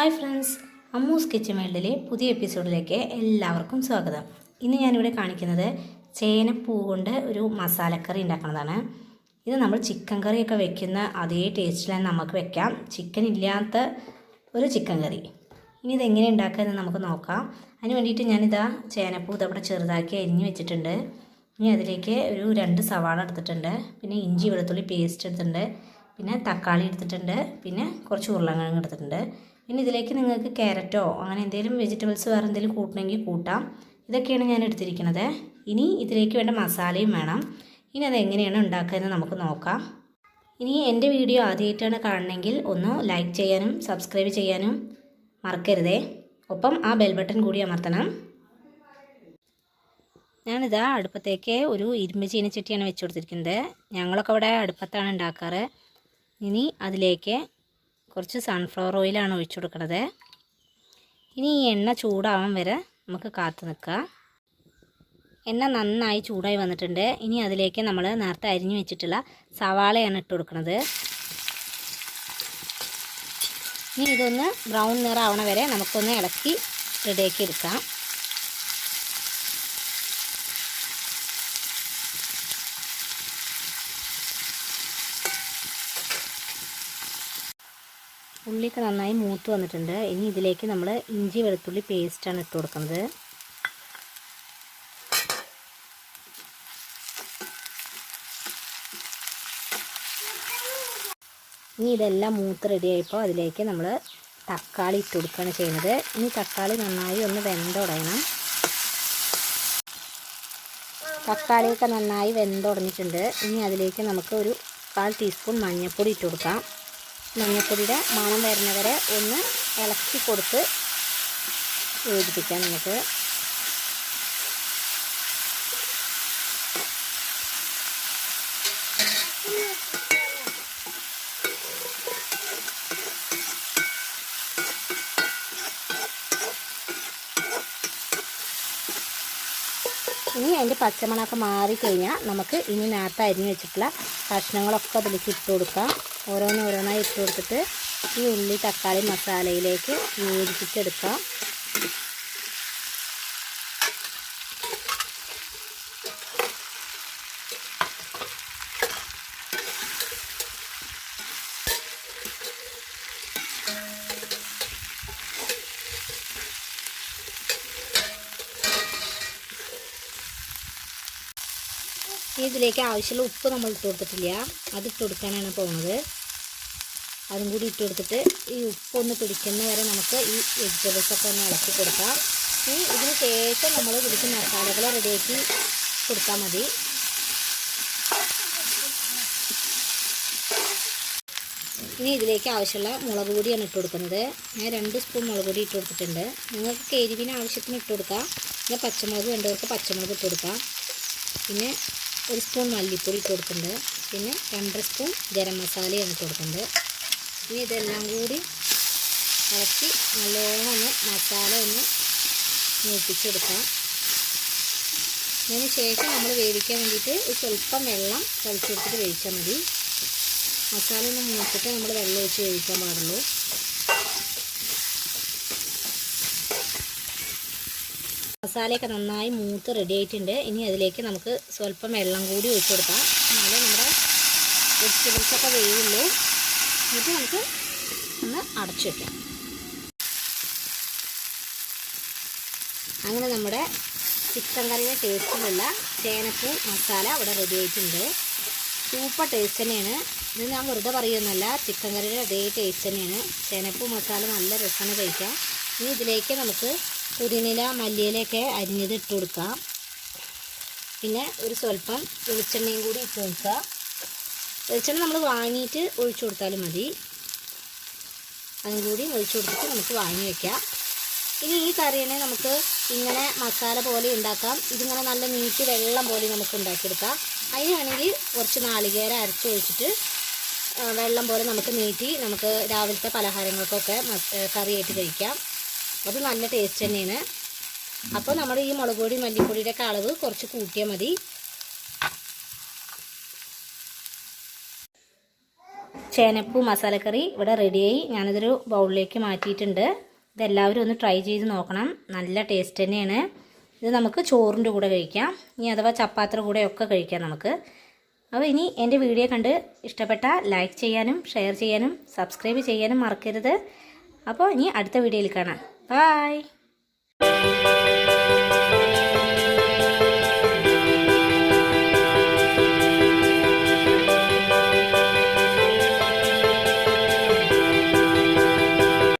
Hi friends, അമ്മൂസ് kitchen വേൾഡിലെ പുതിയ എപ്പിസോഡിലേക്ക് എല്ലാവർക്കും സ്വാഗതം. ഇന്ന് ഞാനിവിടെ കാണിക്കുന്നത് ചേനപ്പൂ കൊണ്ട് ഒരു മസാലക്കറി ഉണ്ടാക്കുന്നതാണ്. ഇത് നമ്മൾ ചിക്കൻ കറിയൊക്കെ വെക്കുന്ന അതേ ടേസ്റ്റിൽ നമുക്ക് വെക്കാം. ചിക്കൻ ഇല്ലാത്ത ഒരു ചിക്കൻ കറി. ഇനി ഇതെങ്ങനെ ഉണ്ടാക്കുക നമുക്ക് നോക്കാം. അതിന് വേണ്ടിയിട്ട് ഞാനിതാ ചേനപ്പൂ ഇതവിടെ ചെറുതാക്കി അരിഞ്ഞ് വെച്ചിട്ടുണ്ട്. ഇനി അതിലേക്ക് ഒരു 2 സവാള എടുത്തിട്ടുണ്ട്, പിന്നെ ഇഞ്ചി വെളുത്തുള്ളി പേസ്റ്റ് എടുത്തിട്ടുണ്ട്, പിന്നെ തക്കാളി എടുത്തിട്ടുണ്ട്, പിന്നെ കുറച്ച് ഉരുളക്കിഴങ്ങ് എടുത്തിട്ടുണ്ട്. പിന്നെ ഇതിലേക്ക് നിങ്ങൾക്ക് ക്യാരറ്റോ അങ്ങനെ എന്തെങ്കിലും വെജിറ്റബിൾസ് വേറെ എന്തെങ്കിലും കൂട്ടണമെങ്കിൽ കൂട്ടാം. ഇതൊക്കെയാണ് ഞാൻ എടുത്തിരിക്കുന്നത്. ഇനി ഇതിലേക്ക് വേണ്ട മസാലയും വേണം. ഇനി അതെങ്ങനെയാണ് ഉണ്ടാക്കുകയെന്ന് നമുക്ക് നോക്കാം. ഇനി എൻ്റെ വീഡിയോ ആദ്യമായിട്ടാണ് കാണണമെങ്കിൽ ഒന്ന് ലൈക്ക് ചെയ്യാനും സബ്സ്ക്രൈബ് ചെയ്യാനും മറക്കരുതേ. ഒപ്പം ആ ബെൽ ബട്ടൺ കൂടി അമർത്തണം. ഞാനിതാ അടുപ്പത്തേക്ക് ഒരു ഇരുമ്പ് ചീനച്ചട്ടിയാണ് വെച്ച് കൊടുത്തിരിക്കുന്നത്. ഞങ്ങളൊക്കെ ഇവിടെ അടുപ്പത്താണ് ഉണ്ടാക്കാറ്. ഇനി അതിലേക്ക് കുറച്ച് സൺഫ്ലവർ ഓയിലാണ് ഒഴിച്ചു കൊടുക്കുന്നത്. ഇനി ഈ എണ്ണ ചൂടാവാൻ വരെ നമുക്ക് കാത്തു നിൽക്കാം. എണ്ണ നന്നായി ചൂടായി വന്നിട്ടുണ്ട്. ഇനി അതിലേക്ക് നമ്മൾ നേരത്തെ അരിഞ്ഞു വെച്ചിട്ടുള്ള സവാളയാണ് ഇട്ട് കൊടുക്കുന്നത്. ഇനി ഇതൊന്ന് ബ്രൗൺ നിറമാവണ വരെ നമുക്കൊന്ന് ഇളക്കി റെഡിയാക്കി എടുക്കാം. ഉള്ളിയൊക്കെ നന്നായി മൂത്ത് വന്നിട്ടുണ്ട്. ഇനി ഇതിലേക്ക് നമ്മൾ ഇഞ്ചി വെളുത്തുള്ളി പേസ്റ്റാണ് ഇട്ട് കൊടുക്കുന്നത്. ഇനി ഇതെല്ലാം മൂത്ത് റെഡിയായപ്പോൾ അതിലേക്ക് നമ്മൾ തക്കാളി ഇട്ട് കൊടുക്കുകയാണ് ചെയ്യുന്നത്. ഇനി തക്കാളി നന്നായി ഒന്ന് വെന്തുടയണം. തക്കാളിയൊക്കെ നന്നായി വെന്തുടഞ്ഞിട്ടുണ്ട്. ഇനി അതിലേക്ക് നമുക്ക് ഒരു 1/4 ടീസ്പൂൺ മഞ്ഞൾപ്പൊടി ഇട്ട് കൊടുക്കാം. മഞ്ഞൾപ്പൊടിയുടെ മണം വരുന്നവരെ ഒന്ന് ഇളക്കി കൊടുത്ത് വേവിപ്പിക്കാം നമുക്ക്. ഇനി അതിൻ്റെ പച്ചമണമൊക്കെ മാറിക്കഴിഞ്ഞാൽ നമുക്ക് ഇനി നേരത്തെ അരിഞ്ഞ് വെച്ചിട്ടുള്ള കഷ്ണങ്ങളൊക്കെ അതിലേക്ക് ഇട്ട് കൊടുക്കാം. ഓരോന്നായി ഇട്ട് കൊടുത്തിട്ട് ഈ ഉള്ളി തക്കാളി മസാലയിലേക്ക് യോജിപ്പിച്ചെടുക്കാം. ഇതിലേക്ക് ആവശ്യമുള്ള ഉപ്പ് നമ്മൾ ഇട്ട് കൊടുത്തിട്ടില്ല, അതിട്ട് കൊടുക്കാനാണ് പോകുന്നത്. അതും കൂടി ഇട്ട് കൊടുത്തിട്ട് ഈ ഉപ്പൊന്ന് പിടിക്കുന്ന വരെ നമുക്ക് ഈ വെജിറ്റബിൾസൊക്കെ ഒന്ന് ഇളക്കി കൊടുക്കാം. ഇനി ഇതിന് ശേഷം നമ്മൾ ഇതിലേക്ക് മസാലകൾ റെഡിയാക്കി കൊടുത്താൽ മതി. ഇനി ഇതിലേക്ക് ആവശ്യമുള്ള മുളക് പൊടിയാണ് ഇട്ട് കൊടുക്കുന്നത്. ഞാൻ 2 സ്പൂൺ മുളക് പൊടി ഇട്ട് കൊടുത്തിട്ടുണ്ട്. നിങ്ങൾക്ക് എരിവിന് ആവശ്യത്തിന് ഇട്ട് കൊടുക്കാം. പിന്നെ പച്ചമുളക് വേണ്ടവർക്ക് പച്ചമുളക് ഇട്ട് കൊടുക്കാം. പിന്നെ 1 സ്പൂൺ മല്ലിപ്പൊടി ഇട്ട് കൊടുക്കുന്നുണ്ട്. പിന്നെ 2 സ്പൂൺ ഗരം മസാലയാണ് ഇട്ട് കൊടുക്കുന്നത്. ഇനി ഇതെല്ലാം കൂടി ഇളക്കി നല്ലോണം ഒന്ന് മസാല ഒന്ന് മൂപ്പിച്ചെടുക്കാം. അതിന് ശേഷം നമ്മൾ വേവിക്കാൻ വേണ്ടിയിട്ട് സ്വല്പം വെള്ളം തളിച്ചെടുത്തിട്ട് വേവിച്ചാൽ മതി. മസാല ഒന്ന് മൂപ്പിച്ചിട്ട് നമ്മൾ വെള്ളം ഒഴിച്ച് വേവിക്കാൻ പാടുള്ളൂ. മസാലയൊക്കെ നന്നായി മൂത്ത് റെഡി ആയിട്ടുണ്ട്. ഇനി അതിലേക്ക് നമുക്ക് സ്വല്പം വെള്ളം കൂടി ഒഴിച്ചു കൊടുക്കാം. എന്നാലേ നമ്മുടെ വെജിറ്റബിൾസൊക്കെ വേവുള്ളൂ. എന്നിട്ട് നമുക്ക് ഒന്ന് അടച്ചു വയ്ക്കാം. അങ്ങനെ നമ്മുടെ ചിക്കൻ കറിയുടെ ടേസ്റ്റിലുള്ള ചേനപ്പൂ മസാല ഇവിടെ റെഡി ആയിട്ടുണ്ട്. സൂപ്പർ ടേസ്റ്റ് തന്നെയാണ്. ഇത് ഞാൻ വെറുതെ പറയുന്നല്ല, ചിക്കൻ കറിയുടെ അതേ ടേസ്റ്റ് തന്നെയാണ്. ചേനപ്പൂ മസാല നല്ല രസമാണ് കഴിക്കാം. ഇനി ഇതിലേക്ക് നമുക്ക് പുതിനില മല്ലിയിലൊക്കെ അരിഞ്ഞത് ഇട്ട് കൊടുക്കാം. പിന്നെ ഒരു സ്വല്പം വെളിച്ചെണ്ണയും കൂടി ഇട്ട് കൊടുക്കുക. വെളിച്ചെണ്ണ നമ്മൾ വാങ്ങിയിട്ട് ഒഴിച്ചു കൊടുത്താലും മതി. അതും കൂടി ഒഴിച്ചു കൊടുത്തിട്ട് നമുക്ക് വാങ്ങി വയ്ക്കാം. ഇനി ഈ കറിയെ നമുക്ക് ഇങ്ങനെ മസാല പോലെ ഉണ്ടാക്കാം. ഇതിങ്ങനെ നല്ല നീട്ടി വെള്ളം പോലെ നമുക്ക് ഉണ്ടാക്കിയെടുക്കാം. അതിന് വേണമെങ്കിൽ കുറച്ച് നാളികേരം അരച്ച് ഒഴിച്ചിട്ട് വെള്ളം പോലെ നമുക്ക് നീട്ടി നമുക്ക് രാവിലത്തെ പലഹാരങ്ങൾക്കൊക്കെ കറിയായിട്ട് കഴിക്കാം. അത് നല്ല ടേസ്റ്റ് തന്നെയാണ്. അപ്പോൾ നമ്മൾ ഈ മുളക് പൊടി മല്ലിപ്പൊടിയുടെ ഒക്കെ അളവ് കുറച്ച് കൂട്ടിയാൽ മതി. ചേനപ്പൂ മസാലക്കറി ഇവിടെ റെഡിയായി. ഞാനിതൊരു ബൗളിലേക്ക് മാറ്റിയിട്ടുണ്ട്. ഇതെല്ലാവരും ഒന്ന് ട്രൈ ചെയ്ത് നോക്കണം. നല്ല ടേസ്റ്റ് തന്നെയാണ്. ഇത് നമുക്ക് ചോറിൻ്റെ കൂടെ കഴിക്കാം, ഇനി അഥവാ ചപ്പാത്തിയുടെ കൂടെയൊക്കെ കഴിക്കാം നമുക്ക്. അപ്പോൾ ഇനി എൻ്റെ വീഡിയോ കണ്ട് ഇഷ്ടപ്പെട്ടാൽ ലൈക്ക് ചെയ്യാനും ഷെയർ ചെയ്യാനും സബ്സ്ക്രൈബ് ചെയ്യാനും മറക്കരുത്. അപ്പോൾ ഇനി അടുത്ത വീഡിയോയിൽ കാണാം. ബൈ.